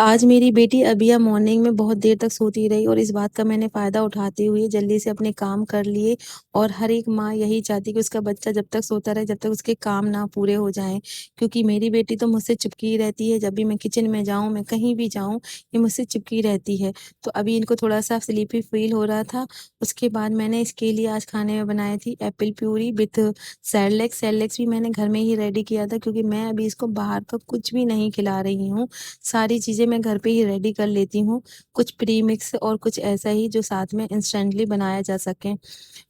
आज मेरी बेटी अबिया मॉर्निंग में बहुत देर तक सोती रही और इस बात का मैंने फ़ायदा उठाते हुए जल्दी से अपने काम कर लिए। और हर एक माँ यही चाहती है कि उसका बच्चा जब तक सोता रहे, जब तक उसके काम ना पूरे हो जाएँ। क्योंकि मेरी बेटी तो मुझसे चिपकी ही रहती है, जब भी मैं किचन में जाऊँ, मैं कहीं भी जाऊँ, ये मुझसे चिपकी रहती है। तो अभी इनको थोड़ा-सा स्लीपी फ़ील हो रहा था। उसके बाद मैंने इसके लिए आज खाने में बनाई थी Apple puree with Cerelac. Cerelacs भी मैंने घर में ही रेडी किया था क्योंकि मैं अभी इसको बाहर का कुछ भी नहीं खिला रही हूँ। सारी चीज़ें मैं घर पे ही रेडी कर लेती हूँ, कुछ प्री मिक्स और कुछ ऐसा ही जो साथ में इंस्टेंटली बनाया जा सके।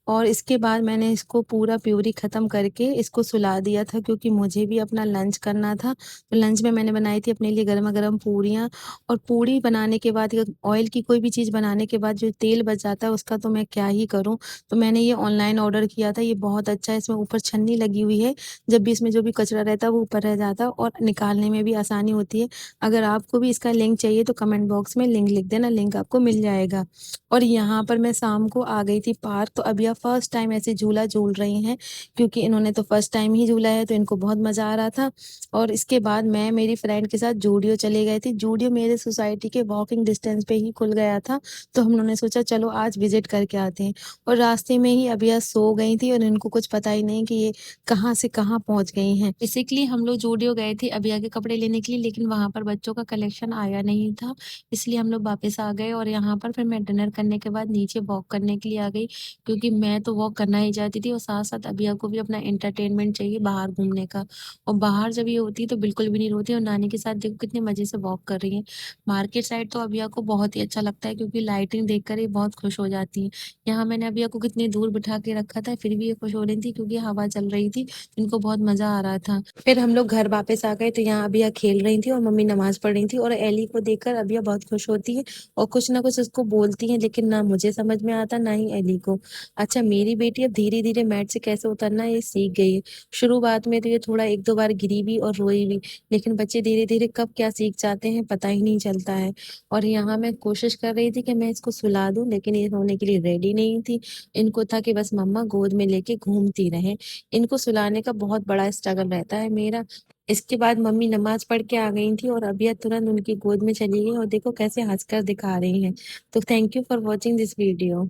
और इसके बाद मैंने इसको पूरा प्यूरी ख़त्म करके इसको सुला दिया था क्योंकि मुझे भी अपना लंच करना था। तो लंच में मैंने बनाई थी अपने लिए गरमा-गरम पूरियाँ। और पूड़ी बनाने के बाद या ऑयल की कोई भी चीज़ बनाने के बाद जो तेल बच जाता है उसका तो मैं क्या ही करूँ। तो मैंने ये ऑनलाइन ऑर्डर किया था, ये बहुत अच्छा है, इसमें ऊपर छन्नी लगी हुई है। जब भी इसमें जो भी कचरा रहता है वो ऊपर रह जाता है और निकालने में भी आसानी होती है। अगर आपको भी इसका लिंक चाहिए तो कमेंट बॉक्स में लिंक लिख देना, लिंक आपको मिल जाएगा। और यहाँ पर मैं शाम को आ गई थी पार्क, तो अबिया फर्स्ट टाइम ऐसे झूला झूल रही हैं क्योंकि इन्होंने तो फर्स्ट टाइम ही झूला है तो इनको बहुत मज़ा आ रहा था। और इसके बाद मैं मेरी फ्रेंड के साथ ज़ूडियो चले गए थे। ज़ूडियो मेरे सोसाइटी के वॉकिंग डिस्टेंस पे ही खुल गया था, तो हम लोगों ने सोचा चलो आज विज़िट करके आते हैं। और रास्ते में ही अबिया सो गई थी और इनको कुछ पता ही नहीं कि ये कहाँ से कहाँ पहुँच गई हैं। बेसिकली हम लोग ज़ूडियो गए थे अबिया के कपड़े लेने के लिए, लेकिन वहाँ पर बच्चों का कलेक्शन आया नहीं था, इसलिए हम लोग वापस आ गए। और यहाँ पर फिर मैं डिनर करने के बाद नीचे वॉक करने के लिए आ गई क्योंकि मैं तो वॉक करना ही चाहती थी और साथ-साथ अबिया को भी अपना एंटरटेनमेंट चाहिए बाहर घूमने का। और बाहर जब ये होती है तो बिल्कुल भी नहीं रोती और नानी के साथ देखो कितने मज़े से वॉक कर रही हैं। मार्केट साइड तो अबिया को बहुत ही अच्छा लगता है क्योंकि लाइटिंग देखकर ये बहुत खुश हो जाती हैं। यहाँ मैंने अबिया को कितनी दूर बिठा के रखा था, फिर भी ये खुश हो रही थी क्योंकि हवा चल रही थी, इनको बहुत मज़ा आ रहा था। फिर हम लोग घर वापस आ गए तो यहाँ अबिया खेल रही थी और मम्मी नमाज़ पढ़ रही थी और एली को देखकर अबिया बहुत खुश होती है और कुछ ना कुछ उसको बोलती हैं, लेकिन ना मुझे समझ में आता ना ही एली को। अच्छा, मेरी बेटी अब धीरे-धीरे मैट से कैसे उतरना है ये सीख गई है। शुरुआत में तो ये थोड़ा 1-2 बार गिरी भी और रोई भी, लेकिन बच्चे धीरे-धीरे कब क्या सीख जाते हैं पता ही नहीं चलता है। और यहाँ मैं कोशिश कर रही थी कि मैं इसको सुला दूँ, लेकिन ये सोने के लिए रेडी नहीं थी। इनको था कि बस मम्मा गोद में लेके घूमती रहें। इनको सुलाने का बहुत बड़ा स्ट्रगल रहता है मेरा। इसके बाद मम्मी नमाज़ पढ़ के आ गई थी और अबिया तुरंत उनकी गोद में चली गई और देखो कैसे हँसकर दिखा रही हैं। तो thank you for watching this video.